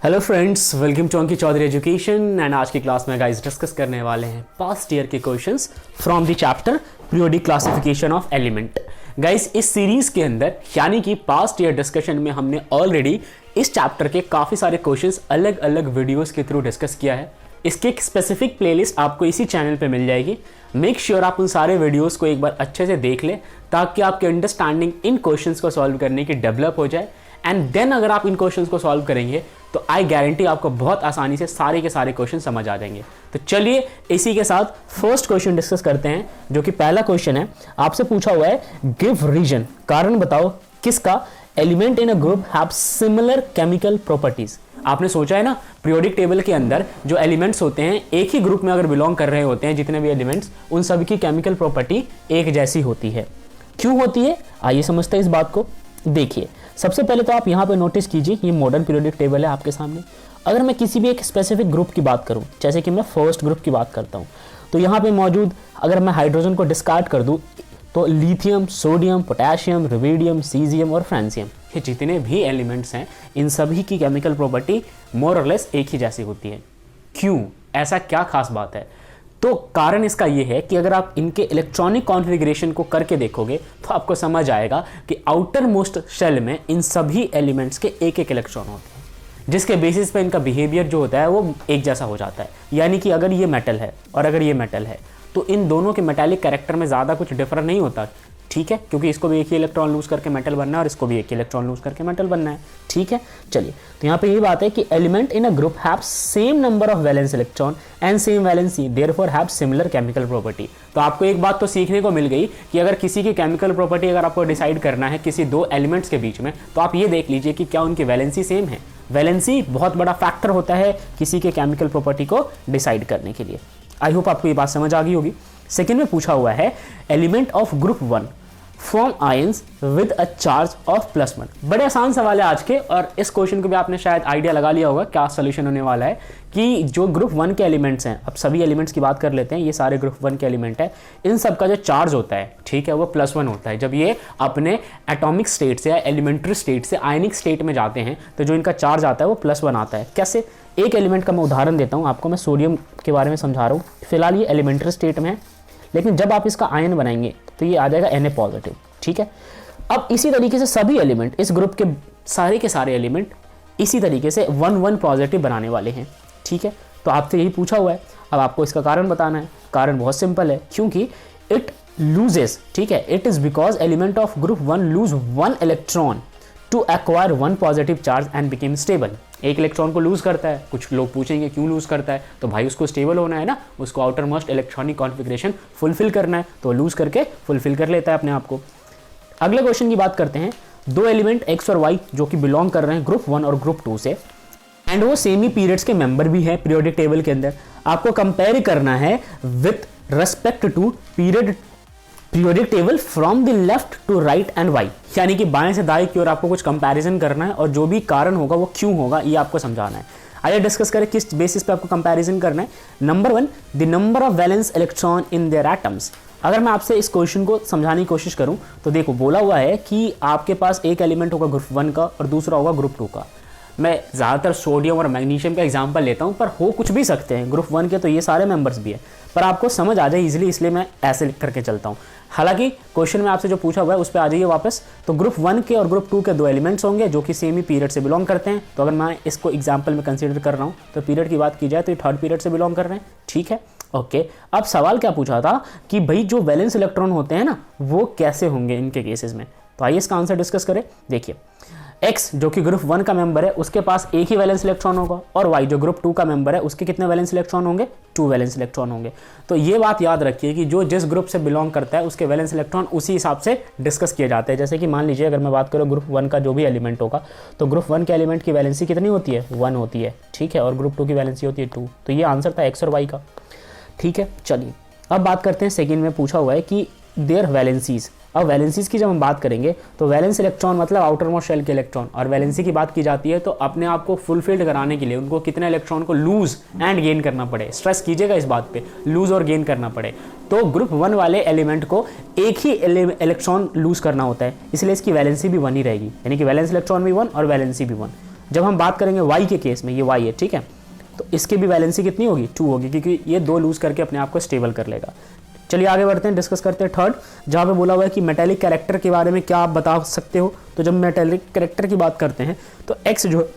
Hello friends, welcome to Ankit Chaudhary education. And आज की class में गाइस डिस्कस करने वाले हैं पास्ट ईयर के questions from the chapter periodic classification of element. Guys इस सीरीज के अंदर यानी कि पास्ट ईयर डिस्कशन में हमने ऑलरेडी इस चैप्टर के काफ़ी सारे क्वेश्चंस अलग अलग वीडियोस के थ्रू डिस्कस किया है। इसकी एक स्पेसिफिक प्लेलिस्ट आपको इसी चैनल पे मिल जाएगी। मेक श्योर आप उन सारे वीडियोस को एक बार अच्छे से देख लें ताकि आपकी अंडरस्टैंडिंग इन क्वेश्चंस को सॉल्व करने की डेवलप हो जाए। एंड देन अगर आप इन क्वेश्चंस को सॉल्व करेंगे तो आई गारंटी आपको बहुत आसानी से सारे के सारे क्वेश्चन समझ आ जाएंगे। तो चलिए इसी के साथ फर्स्ट क्वेश्चन डिस्कस करते हैं, जो कि पहला क्वेश्चन है। आपसे पूछा हुआ है गिव रीजन, कारण बताओ किसका element in a group have similar chemical properties. आपने सोचा है ना, पीरियोडिक टेबल के अंदर जो एलिमेंट्स होते हैं एक ही ग्रुप में अगर बिलोंग कर रहे होते हैं, जितने भी एलिमेंट्स, उन सभी की केमिकल प्रॉपर्टी एक जैसी होती है। क्यों होती है, आइए समझते हैं इस बात को। देखिए सबसे पहले तो आप यहाँ पे नोटिस कीजिए, ये मॉडर्न पीरियोडिक टेबल है आपके सामने। अगर मैं किसी भी एक स्पेसिफिक ग्रुप की बात करूँ, जैसे कि मैं फर्स्ट ग्रुप की बात करता हूँ, तो यहाँ पे मौजूद अगर मैं हाइड्रोजन को डिस्कार्ड कर दूँ तो lithium, sodium, potassium, rubidium, caesium और फ्रांसियम, ये जितने भी एलिमेंट्स हैं इन सभी की केमिकल प्रॉपर्टी मोर और लेस एक ही जैसी होती है। क्यों, ऐसा क्या खास बात है? तो कारण इसका यह है कि अगर आप इनके इलेक्ट्रॉनिक कॉन्फ़िगरेशन को करके देखोगे तो आपको समझ आएगा कि आउटर मोस्ट शेल में इन सभी एलिमेंट्स के एक एक इलेक्ट्रॉन होते हैं, जिसके बेसिस पे इनका बिहेवियर जो होता है वो एक जैसा हो जाता है। यानी कि अगर ये मेटल है और अगर ये मेटल है तो इन दोनों के मेटालिक कैरेक्टर में ज़्यादा कुछ डिफर नहीं होता, ठीक है, क्योंकि इसको भी एक ही इलेक्ट्रॉन लूज करके मेटल बनना है और इसको भी एक ही इलेक्ट्रॉन लूज करके मेटल बनना है, ठीक है। चलिए, तो यहाँ पे ये बात है कि element in a group have same number of valence electron and same valency, therefore have similar chemical property. तो आपको एक बात तो सीखने को मिल गई कि अगर किसी की केमिकल प्रॉपर्टी अगर आपको डिसाइड करना है किसी दो एलिमेंट्स के बीच में, तो आप ये देख लीजिए कि क्या उनकी वैलेंसी सेम है। वैलेंसी बहुत बड़ा फैक्टर होता है किसी के केमिकल प्रॉपर्टी को डिसाइड करने के लिए। आई होप आपको ये बात समझ आ गई होगी। सेकेंड में पूछा हुआ है element of group 1 form ions with a charge of +1। बड़े आसान सवाल है आज के, और इस क्वेश्चन को भी आपने शायद आइडिया लगा लिया होगा क्या सोल्यूशन होने वाला है। कि जो ग्रुप 1 के एलिमेंट्स हैं, अब सभी एलिमेंट्स की बात कर लेते हैं, ये सारे ग्रुप 1 के एलिमेंट है, इन सब का जो चार्ज होता है, ठीक है, वो +1 होता है। जब ये अपने एटॉमिक स्टेट से या एलिमेंट्री स्टेट से आयनिक स्टेट में जाते हैं तो जो इनका चार्ज आता है वो +1 आता है। कैसे? एक एलिमेंट का मैं उदाहरण देता हूँ आपको, मैं सोडियम के बारे में समझा रहा हूँ। फिलहाल ये एलिमेंट्री स्टेट में है, लेकिन जब आप इसका आयन बनाएंगे तो ये आ जाएगा Na+, ठीक है। अब इसी तरीके से सभी एलिमेंट, इस ग्रुप के सारे एलिमेंट इसी तरीके से 1 पॉजिटिव बनाने वाले हैं, ठीक है। तो आपसे यही पूछा हुआ है, अब आपको इसका कारण बताना है। कारण बहुत सिंपल है, क्योंकि इट लूजेस, ठीक है, it is because element of group 1 lose 1 electron to acquire 1 positive charge and became stable. एक इलेक्ट्रॉन को लूज करता है। कुछ लोग पूछेंगे क्यों लूज करता है, तो भाई उसको स्टेबल होना है ना, उसको outer most electronic configuration fulfil करना है, तो लूज करके फुलफिल कर लेता है अपने आप को। अगले क्वेश्चन की बात करते हैं। दो एलिमेंट एक्स और वाई जो कि बिलोंग कर रहे हैं ग्रुप 1 और ग्रुप 2 से, एंड वो सेम ही पीरियड्स के मेंबर भी हैं पीरियोडिक टेबल के अंदर। आपको कंपेयर करना है with respect to periodic table from the left to right and why, यानी कि बाएं से दाएं की ओर आपको कुछ कंपैरिजन करना है और जो भी कारण होगा वो क्यों होगा ये आपको समझाना है। आइए डिस्कस करें किस बेसिस पे आपको कंपैरिजन करना है। Number 1, the number of valence electron in their atoms. अगर मैं आपसे इस क्वेश्चन को समझाने की कोशिश करूं तो देखो, बोला हुआ है कि आपके पास एक एलिमेंट होगा ग्रुप 1 का और दूसरा होगा ग्रुप 2 का। मैं ज़्यादातर सोडियम और मैग्नीशियम का एग्जांपल लेता हूं, पर हो कुछ भी सकते हैं। ग्रुप 1 के तो ये सारे मेंबर्स भी है, पर आपको समझ आ जाए इजीली, इसलिए मैं ऐसे लिख करके चलता हूं। हालांकि क्वेश्चन में आपसे जो पूछा हुआ है उस पर आ जाइए वापस। तो ग्रुप 1 के और ग्रुप 2 के दो एलिमेंट्स होंगे जो कि सेम ही पीरियड से बिलोंग करते हैं। तो अगर मैं इसको एग्जाम्पल में कंसिडर कर रहा हूँ तो पीरियड की बात की जाए तो ये 3rd पीरियड से बिलोंग कर रहे हैं, ठीक है, ओके। अब सवाल क्या पूछा था कि भाई जो वैलेंस इलेक्ट्रॉन होते हैं ना वो कैसे होंगे इनके केसेस में। तो आइए इसका आंसर डिस्कस करें। देखिए, X जो कि ग्रुप 1 का मेंबर है उसके पास एक ही वैलेंस इलेक्ट्रॉन होगा, और Y जो ग्रुप 2 का मेंबर है उसके कितने वैलेंस इलेक्ट्रॉन होंगे? 2 वैलेंस इलेक्ट्रॉन होंगे। तो ये बात याद रखिए कि जो जिस ग्रुप से बिलोंग करता है उसके वैलेंस इलेक्ट्रॉन उसी हिसाब से डिस्कस किए जाते हैं। जैसे कि मान लीजिए अगर मैं बात करूँ ग्रुप 1 का जो भी एलिमेंट होगा, तो ग्रुप 1 के एलिमेंट की वैलेंसी कितनी होती है? 1 होती है, ठीक है, और ग्रुप 2 की वैलेंसी होती है 2। तो ये आंसर था X और Y का, ठीक है। चलिए अब बात करते हैं, सेकेंड में पूछा हुआ है कि देयर वैलेंसीज। अब वैलेंसीज की जब हम बात करेंगे तो वैलेंस इलेक्ट्रॉन मतलब आउटर मोस्ट शेल के इलेक्ट्रॉन, और वैलेंसी की बात की जाती है तो अपने आप को फुलफिल्ड कराने के लिए उनको कितने इलेक्ट्रॉन को लूज एंड गेन करना पड़े। स्ट्रेस कीजिएगा इस बात पे, लूज और गेन करना पड़े। तो ग्रुप 1 वाले एलिमेंट को एक ही इलेक्ट्रॉन लूज करना होता है, इसलिए इसकी वैलेंसी भी 1 ही रहेगी, यानी कि वैलेंस इलेक्ट्रॉन भी 1 और वैलेंसी भी 1। जब हम बात करेंगे y के केस में, ये y है, ठीक है, तो इसकी भी वैलेंसी कितनी होगी, 2 होगी, क्योंकि ये 2 लूज करके अपने आप को स्टेबल कर लेगा। चलिए आगे बढ़ते हैं, डिस्कस करते हैं थर्ड, जहाँ पे बोला हुआ है कि मेटेलिक कैरेक्टर के बारे में क्या आप बता सकते हो। तो जब मेटेलिक कैरेक्टर की बात करते हैं तो x जो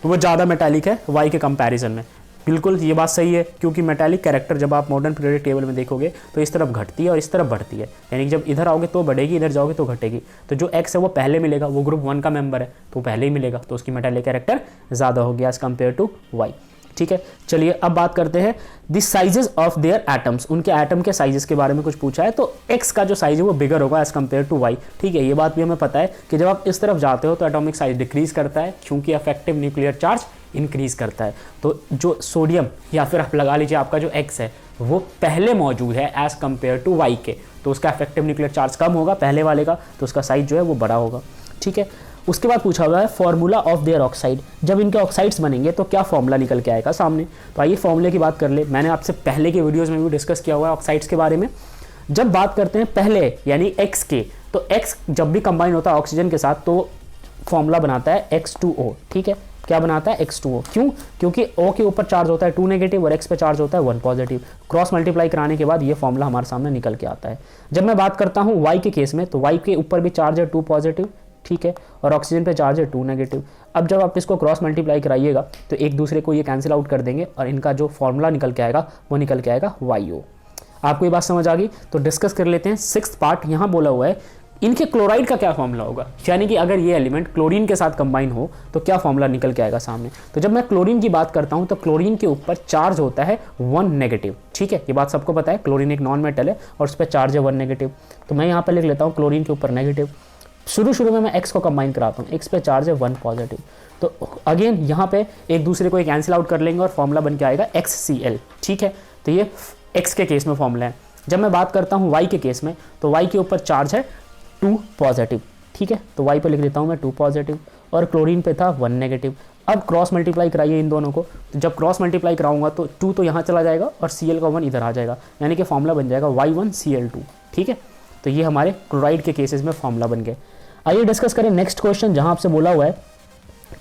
वो ज़्यादा मेटेलिक है y के कंपैरिजन में। बिल्कुल ये बात सही है, क्योंकि मेटेलिक कैरेक्टर जब आप मॉडर्न पीरियोडिक टेबल में देखोगे तो इस तरफ घटती है और इस तरफ बढ़ती है, यानी कि जब इधर आओगे तो बढ़ेगी, इधर जाओगे तो घटेगी। तो जो x है वो पहले मिलेगा, वो ग्रुप 1 का मेंबर है तो पहले ही मिलेगा, तो उसकी मेटेलिक कैरेक्टर ज़्यादा होगी एज कम्पेयर टू y। ठीक है, चलिए अब बात करते हैं the sizes of their atoms, उनके एटम के साइजेस के बारे में कुछ पूछा है। तो x का जो साइज है वो बिगर होगा एज कम्पेयर टू y। ठीक है, ये बात भी हमें पता है कि जब आप इस तरफ जाते हो तो एटॉमिक साइज डिक्रीज करता है, क्योंकि अफेक्टिव न्यूक्लियर चार्ज इंक्रीज करता है। तो जो सोडियम या फिर आप लगा लीजिए आपका जो x है वो पहले मौजूद है एज कम्पेयर टू y के, तो उसका अफेक्टिव न्यूक्लियर चार्ज कम होगा पहले वाले का, तो उसका साइज जो है वो बड़ा होगा। ठीक है, उसके बाद पूछा हुआ है फॉर्मूला ऑफ देयर ऑक्साइड, जब इनके ऑक्साइड्स बनेंगे तो क्या फॉर्मूला निकल के आएगा सामने। तो आइए फॉर्मूले की बात कर ले, मैंने आपसे पहले के वीडियोस में भी डिस्कस किया हुआ है ऑक्साइड्स के बारे में। जब बात करते हैं पहले यानी x के, तो x जब भी कंबाइन होता है ऑक्सीजन के साथ तो फॉर्मूला बनाता है X2O। ठीक है, क्या बनाता है X2O, क्यों, क्योंकि O के ऊपर चार्ज होता है 2 नेगेटिव और X पे चार्ज होता है 1 पॉजिटिव। क्रॉस मल्टीप्लाई कराने के बाद ये फॉर्मूला हमारे सामने निकल के आता है। जब मैं बात करता हूँ Y के केस में, तो Y के ऊपर भी चार्ज है 2 पॉजिटिव, ठीक है, और ऑक्सीजन पे चार्ज है 2 नेगेटिव। अब जब आप इसको क्रॉस मल्टीप्लाई कराइएगा तो एक दूसरे को ये कैंसिल आउट कर देंगे और इनका जो फॉर्मूला निकल के आएगा वो निकल के आएगा YO। आपको ये बात समझ आ गई, तो डिस्कस कर लेते हैं। 6th पार्ट यहाँ बोला हुआ है इनके क्लोराइड का क्या फॉर्मूला होगा, यानी कि अगर ये एलिमेंट क्लोरीन के साथ कंबाइन हो तो क्या फॉर्मूला निकल के आएगा सामने। तो जब मैं क्लोरीन की बात करता हूँ तो क्लोरीन के ऊपर चार्ज होता है 1 नेगेटिव। ठीक है, ये बात सबको पता है, क्लोरीन एक नॉन मेटल है और उस पर चार्ज है 1 नेगेटिव। तो मैं यहाँ पर लिख लेता हूँ क्लोरीन के ऊपर नेगेटिव। शुरू में मैं x को कंबाइन कराता हूँ, x पे चार्ज है 1 पॉजिटिव, तो अगेन यहाँ पे एक दूसरे को कैंसिल आउट कर लेंगे और फॉर्मूला बन के आएगा XCl। ठीक है, तो ये x के केस में फॉर्मूला है। जब मैं बात करता हूँ y के केस में, तो y के ऊपर चार्ज है 2 पॉजिटिव। ठीक है, तो y पे लिख देता हूँ मैं 2 पॉजिटिव और क्लोरीन पे था 1 नेगेटिव। अब क्रॉस मल्टीप्लाई कराइए इन दोनों को, तो जब क्रॉस मल्टीप्लाई कराऊंगा तो 2 तो यहाँ चला जाएगा और Cl का 1 इधर आ जाएगा, यानी कि फॉर्मूला बन जाएगा Y1Cl2। ठीक है, तो ये हमारे क्लोराइड के केसेस में फॉर्मूला बन गए। आइए डिस्कस करें नेक्स्ट क्वेश्चन, जहां आपसे बोला हुआ है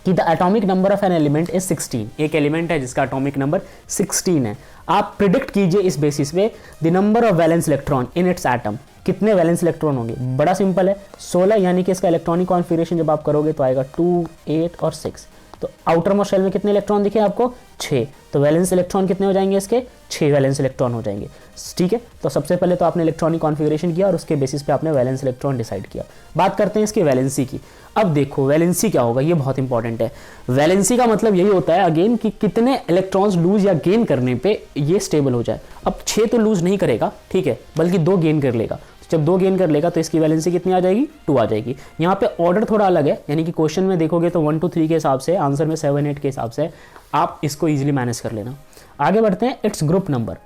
कि the atomic number of an element is 16। एक एलिमेंट है जिसका एटॉमिक नंबर 16 है। आप प्रिडिक्ट कीजिए इस बेसिस पे the number of valence electron in its atom, कितने वैलेंस इलेक्ट्रॉन होंगे। बड़ा सिंपल है, 16, यानी कि इसका इलेक्ट्रॉनिक कॉन्फिगरेशन जब आप करोगे तो आएगा 2, 8 और 6। तो आउटर मोस्ट शेल में कितने इलेक्ट्रॉन दिखे आपको, 6। तो वैलेंस इलेक्ट्रॉन कितने हो जाएंगे इसके, 6 वैलेंस इलेक्ट्रॉन हो जाएंगे। ठीक है, तो सबसे पहले तो आपने इलेक्ट्रॉनिक कॉन्फिगरेशन किया और उसके बेसिस पे आपने वैलेंस इलेक्ट्रॉन डिसाइड किया। बात करते हैं इसकी वैलेंसी की। अब देखो वैलेंसी क्या होगा, ये बहुत इंपॉर्टेंट है। वैलेंसी का मतलब यही होता है अगेन कि कितने इलेक्ट्रॉन्स लूज या गेन करने पे ये स्टेबल हो जाए। अब 6 तो लूज नहीं करेगा, ठीक है, बल्कि 2 गेन कर लेगा। जब 2 गेन कर लेगा तो इसकी वैलेंसी कितनी आ जाएगी, 2 आ जाएगी। यहाँ पे ऑर्डर थोड़ा अलग है, यानी कि क्वेश्चन में देखोगे तो 1 2 3 के हिसाब से, आंसर में 7 8 के हिसाब से, आप इसको इजीली मैनेज कर लेना। आगे बढ़ते हैं, इट्स ग्रुप नंबर।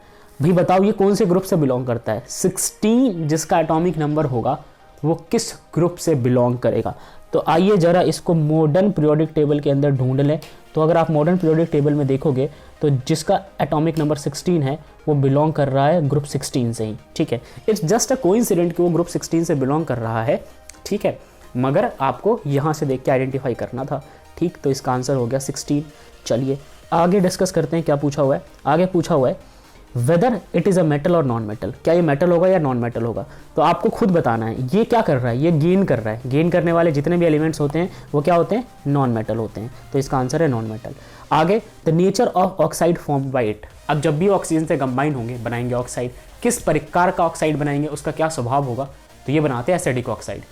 भी बताओ ये कौन से ग्रुप से बिलोंग करता है। 16 जिसका एटॉमिक नंबर होगा वो किस ग्रुप से बिलोंग करेगा। तो आइए जरा इसको मॉडर्न पीरियोडिक टेबल के अंदर ढूंढ लें। तो अगर आप मॉडर्न पीरियोडिक टेबल में देखोगे तो जिसका एटॉमिक नंबर 16 है वो बिलोंग कर रहा है ग्रुप 16 से ही। ठीक है, इट्स जस्ट अ कोइंसिडेंट कि वो ग्रुप 16 से बिलोंग कर रहा है। ठीक है, मगर आपको यहाँ से देख के आइडेंटिफाई करना था। ठीक, तो इसका आंसर हो गया 16। चलिए आगे डिस्कस करते हैं क्या पूछा हुआ है। आगे पूछा हुआ है whether it is a metal और नॉन मेटल, क्या ये मेटल होगा या नॉन मेटल होगा। तो आपको खुद बताना है ये क्या कर रहा है, ये गेन कर रहा है। गेन करने वाले जितने भी एलिमेंट्स होते हैं वो क्या होते हैं, नॉन मेटल होते हैं। तो इसका आंसर है नॉन मेटल। आगे the nature of oxide form by it. अब जब भी ऑक्सीजन से कंबाइन होंगे बनाएंगे ऑक्साइड, किस प्रकार का ऑक्साइड बनाएंगे, उसका क्या स्वभाव होगा। तो ये बनाते हैं एसिडिक ऑक्साइड।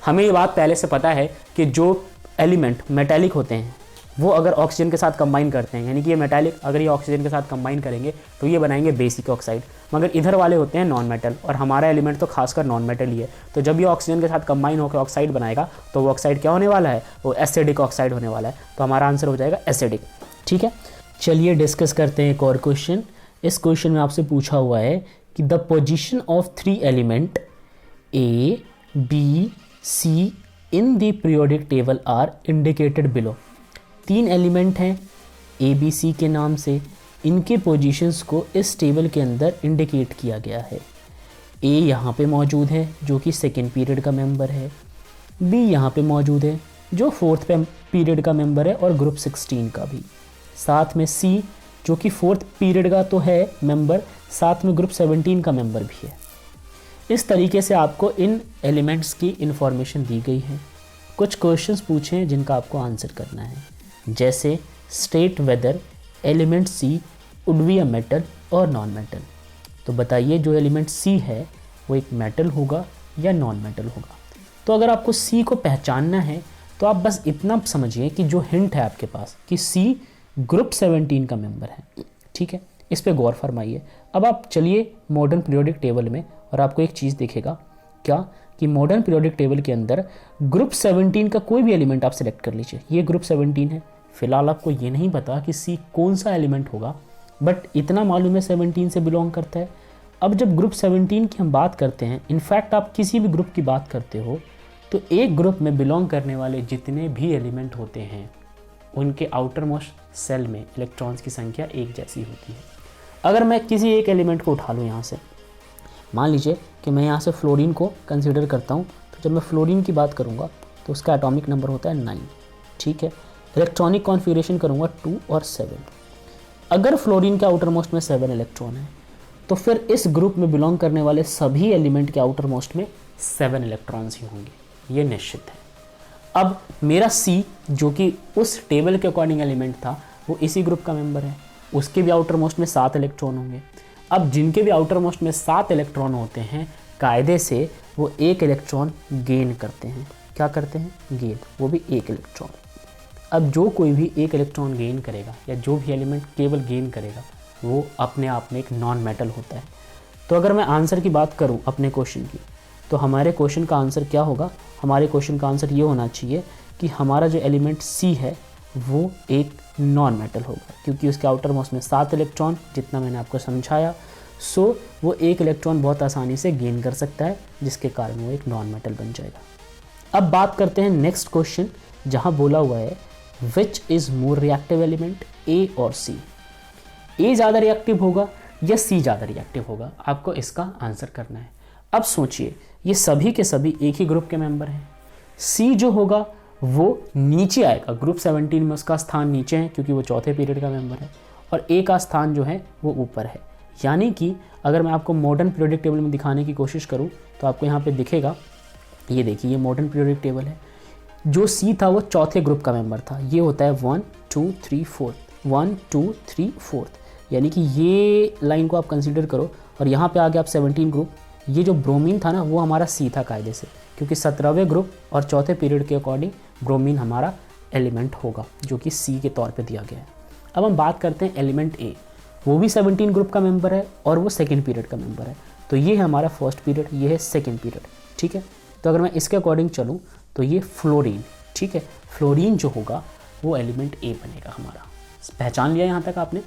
हमें ये बात पहले से पता है कि जो एलिमेंट मेटालिक होते हैं वो अगर ऑक्सीजन के साथ कंबाइन करते हैं, यानी कि ये मेटालिक अगर ये ऑक्सीजन के साथ कंबाइन करेंगे तो ये बनाएंगे बेसिक ऑक्साइड। मगर इधर वाले होते हैं नॉन मेटल, और हमारा एलिमेंट तो खासकर नॉन मेटल ही है। तो जब ये ऑक्सीजन के साथ कंबाइन होकर ऑक्साइड बनाएगा तो वो ऑक्साइड क्या होने वाला है, वो एसिडिक ऑक्साइड होने वाला है। तो हमारा आंसर हो जाएगा एसिडिक। ठीक है, चलिए डिस्कस करते हैं एक और क्वेश्चन। इस क्वेश्चन में आपसे पूछा हुआ है कि the position of 3 element A, B, C in the periodic table are indicated below. 3 element हैं A, B, C के नाम से, इनके पोजीशंस को इस टेबल के अंदर इंडिकेट किया गया है। A यहाँ पे मौजूद है जो कि सेकेंड पीरियड का मेंबर है, B यहाँ पे मौजूद है जो 4th पीरियड का मेंबर है और ग्रुप 16 का भी। साथ में सी जो कि 4th पीरियड का तो है मेंबर, साथ में ग्रुप 17 का मेंबर भी है। इस तरीके से आपको इन एलिमेंट्स की इंफॉर्मेशन दी गई है। कुछ क्वेश्चंस पूछे हैं जिनका आपको आंसर करना है, जैसे state whether element C would be a metal और नॉन मेटल। तो बताइए जो एलिमेंट सी है वो एक मेटल होगा या नॉन मेटल होगा। तो अगर आपको सी को पहचानना है तो आप बस इतना समझिए कि जो हिंट है आपके पास कि सी ग्रुप 17 का मेंबर है, ठीक है, इस पे गौर फरमाइए। अब आप चलिए मॉडर्न पीरियोडिक टेबल में और आपको एक चीज़ दिखेगा क्या कि मॉडर्न पीरियोडिक टेबल के अंदर ग्रुप 17 का कोई भी एलिमेंट आप सेलेक्ट कर लीजिए। ये ग्रुप 17 है। फिलहाल आपको ये नहीं पता कि सी कौन सा एलिमेंट होगा, बट इतना मालूम है 17 से बिलोंग करता है। अब जब ग्रुप 17 की हम बात करते हैं, इनफैक्ट आप किसी भी ग्रुप की बात करते हो तो एक ग्रुप में बिलोंग करने वाले जितने भी एलिमेंट होते हैं उनके आउटर मोस्ट सेल में इलेक्ट्रॉन्स की संख्या एक जैसी होती है। अगर मैं किसी एक एलिमेंट को उठा लूँ यहाँ से, मान लीजिए कि मैं यहाँ से फ्लोरीन को कंसिडर करता हूँ, तो जब मैं फ्लोरीन की बात करूँगा तो उसका एटॉमिक नंबर होता है 9, ठीक है। इलेक्ट्रॉनिक कॉन्फ़िगरेशन करूँगा 2 और 7। अगर फ्लोरीन के आउटर मोस्ट में 7 इलेक्ट्रॉन है तो फिर इस ग्रुप में बिलोंग करने वाले सभी एलिमेंट के आउटर मोस्ट में 7 इलेक्ट्रॉन्स ही होंगे, ये निश्चित है। अब मेरा सी जो कि उस टेबल के अकॉर्डिंग एलिमेंट था वो इसी ग्रुप का मेंबर है, उसके भी आउटर मोस्ट में 7 इलेक्ट्रॉन होंगे। अब जिनके भी आउटर मोस्ट में 7 इलेक्ट्रॉन होते हैं, कायदे से वो एक इलेक्ट्रॉन गेन करते हैं। क्या करते हैं? गेन, वो भी एक इलेक्ट्रॉन। अब जो कोई भी एक इलेक्ट्रॉन गेन करेगा या जो भी एलिमेंट केवल गेन करेगा वो अपने आप में एक नॉन मेटल होता है। तो अगर मैं आंसर की बात करूं अपने क्वेश्चन की, तो हमारे क्वेश्चन का आंसर क्या होगा? हमारे क्वेश्चन का आंसर ये होना चाहिए कि हमारा जो एलिमेंट सी है वो एक नॉन मेटल होगा, क्योंकि उसके आउटर मोस्ट में 7 इलेक्ट्रॉन, जितना मैंने आपको समझाया। सो वो एक इलेक्ट्रॉन बहुत आसानी से गेन कर सकता है, जिसके कारण वो एक नॉन मेटल बन जाएगा। अब बात करते हैं नेक्स्ट क्वेश्चन, जहाँ बोला हुआ है which is more reactive element, A और सी। ए ज़्यादा रिएक्टिव होगा या सी ज़्यादा रिएक्टिव होगा? आपको इसका आंसर करना है। अब सोचिए, ये सभी के सभी एक ही ग्रुप के मेंबर हैं। सी जो होगा वो नीचे आएगा, ग्रुप 17 में उसका स्थान नीचे है क्योंकि वो चौथे पीरियड का मेंबर है, और ए का स्थान जो है वो ऊपर है। यानी कि अगर मैं आपको मॉडर्न पीरियोडिक टेबल में दिखाने की कोशिश करूँ तो आपको यहाँ पे दिखेगा, ये देखिए ये मॉडर्न पीरियोडिक टेबल है। जो सी था वो चौथे ग्रुप का मेंबर था, ये होता है 1 2 3 4, 1 2 3 4, यानी कि ये लाइन को आप कंसीडर करो और यहाँ पे आगे आप 17 ग्रुप। ये जो ब्रोमीन था ना वो हमारा सी था कायदे से, क्योंकि 17वें ग्रुप और चौथे पीरियड के अकॉर्डिंग ब्रोमीन हमारा एलिमेंट होगा, जो कि सी के तौर पे दिया गया है। अब हम बात करते हैं एलिमेंट ए, वो भी 17 ग्रुप का मेंबर है और वो सेकेंड पीरियड का मेंबर है। तो ये है हमारा फर्स्ट पीरियड, ये है सेकेंड पीरियड, ठीक है। तो अगर मैं इसके अकॉर्डिंग चलूँ तो ये फ्लोरीन, ठीक है, फ्लोरीन जो होगा वो एलिमेंट ए बनेगा हमारा। पहचान लिया यहाँ तक आपने?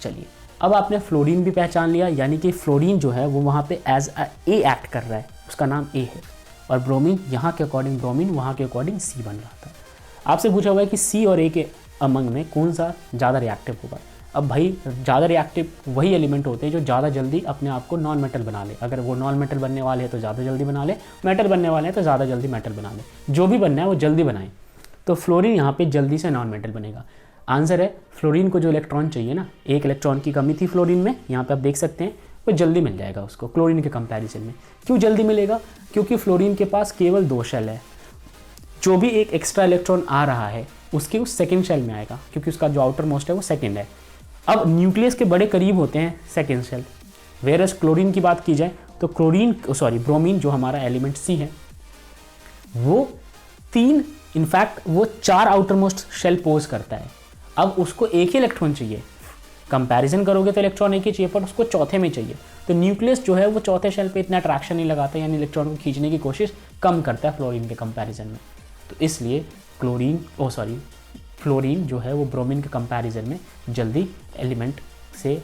चलिए, अब आपने फ्लोरीन भी पहचान लिया, यानी कि फ्लोरीन जो है वो वहाँ पे एज ए एक्ट कर रहा है, उसका नाम ए है, और ब्रोमीन यहाँ के अकॉर्डिंग ब्रोमीन, वहाँ के अकॉर्डिंग सी बन रहा था। आपसे पूछा हुआ है कि सी और ए के अमंग में कौन सा ज़्यादा रिएक्टिव होगा। अब भाई ज़्यादा रिएक्टिव वही एलिमेंट होते हैं जो ज़्यादा जल्दी अपने आप को नॉन मेटल बना ले। अगर वो नॉन मेटल बनने वाले हैं तो ज़्यादा जल्दी बना ले, मेटल बनने वाले हैं तो ज़्यादा जल्दी मेटल बना ले। जो भी बनना है वो जल्दी बनाए। तो फ्लोरीन यहाँ पे जल्दी से नॉन मेटल बनेगा। आंसर है फ्लोरीन को जो इलेक्ट्रॉन चाहिए ना, एक इलेक्ट्रॉन की कमी थी फ्लोरीन में, यहाँ पे आप देख सकते हैं, वो जल्दी मिल जाएगा उसको क्लोरीन के कंपैरिजन में। क्यों जल्दी मिलेगा? क्योंकि फ्लोरीन के पास केवल 2 शेल है। जो भी एक एक्स्ट्रा इलेक्ट्रॉन आ रहा है उसके उस सेकेंड शेल में आएगा, क्योंकि उसका जो आउटर मोस्ट है वो सेकेंड है। अब न्यूक्लियस के बड़े करीब होते हैं सेकेंड शेल। वेरस क्लोरीन की बात की जाए तो ब्रोमीन जो हमारा एलिमेंट सी है वो 3, इनफैक्ट वो 4 आउटर मोस्ट शेल पोज करता है। अब उसको एक ही इलेक्ट्रॉन चाहिए, कंपैरिजन करोगे तो इलेक्ट्रॉन एक ही चाहिए, पर उसको चौथे में चाहिए। तो न्यूक्लियस जो है वो चौथे शेल पे इतना अट्रैक्शन नहीं लगाता, यानी इलेक्ट्रॉन को खींचने की कोशिश कम करता है फ्लोरीन के कंपैरिजन में। तो इसलिए फ्लोरीन जो है वो ब्रोमीन के कंपैरिजन में जल्दी एलिमेंट से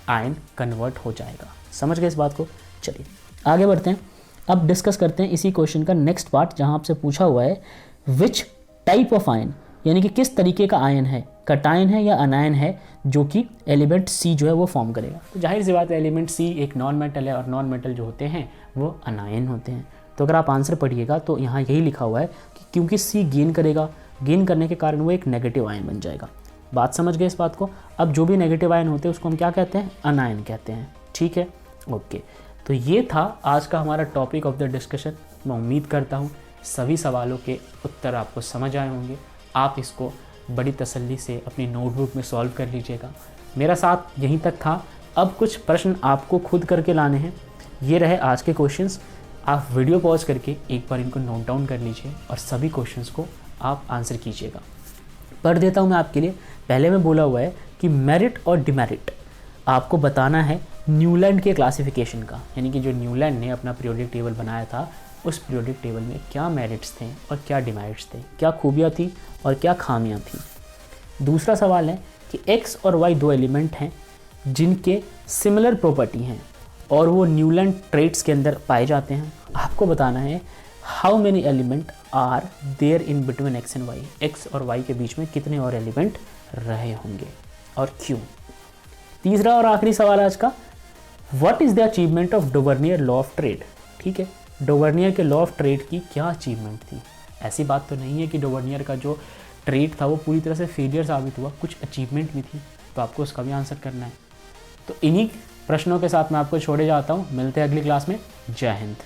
आयन कन्वर्ट हो जाएगा। समझ गए इस बात को? चलिए आगे बढ़ते हैं। अब डिस्कस करते हैं इसी क्वेश्चन का नेक्स्ट पार्ट, जहां आपसे पूछा हुआ है विच टाइप ऑफ आयन, यानी कि किस तरीके का आयन है, कटायन है या अनायन है, जो कि एलिमेंट सी जो है वो फॉर्म करेगा। तो जाहिर सी बात है एलिमेंट सी एक नॉन मेटल है, और नॉन मेटल जो होते हैं वो अनायन होते हैं। तो अगर आप आंसर पढ़िएगा तो यहाँ यही लिखा हुआ है कि क्योंकि सी गेन करेगा, गेन करने के कारण वो एक नेगेटिव आयन बन जाएगा। बात समझ गए इस बात को। अब जो भी नेगेटिव आयन होते हैं उसको हम क्या कहते हैं, अनायन कहते हैं। ठीक है, ओके। तो ये था आज का हमारा टॉपिक ऑफ द डिस्कशन। मैं उम्मीद करता हूँ सभी सवालों के उत्तर आपको समझ आए होंगे। आप इसको बड़ी तसल्ली से अपनी नोटबुक में सॉल्व कर लीजिएगा। मेरा साथ यहीं तक था। अब कुछ प्रश्न आपको खुद करके लाने हैं। ये रहे आज के क्वेश्चंस। आप वीडियो पॉज करके एक बार इनको नोट डाउन कर लीजिए और सभी क्वेश्चंस को आप आंसर कीजिएगा। पढ़ देता हूँ मैं आपके लिए। पहले में बोला हुआ है कि मेरिट और डिमेरिट आपको बताना है न्यूलैंड के क्लासिफिकेशन का, यानी कि जो न्यूलैंड ने अपना पीरियोडिक टेबल बनाया था उस पीरियोडिक टेबल में क्या मेरिट्स थे और क्या डिमेरिट्स थे, क्या खूबियाँ थी और क्या खामियाँ थी। दूसरा सवाल है कि एक्स और वाई दो एलिमेंट हैं जिनके सिमिलर प्रॉपर्टी हैं और वो न्यूलैंड ट्रेट्स के अंदर पाए जाते हैं। आपको बताना है how many element are there in between X and Y, X और वाई के बीच में कितने और एलिमेंट रहे होंगे और क्यों। तीसरा और आखिरी सवाल आज का, what is the achievement of डोवर्नियर लॉ ऑफ ट्रेड। ठीक है, डोवर्नियर के लॉ ऑफ ट्रेड की क्या अचीवमेंट थी। ऐसी बात तो नहीं है कि डोवर्नियर का जो ट्रेड था वो पूरी तरह से फेलियर साबित हुआ, कुछ अचीवमेंट भी थी, तो आपको उसका भी आंसर करना है। तो इन्हीं प्रश्नों के साथ मैं आपको छोड़े जाता हूँ। मिलते हैं अगली क्लास में। जय हिंद।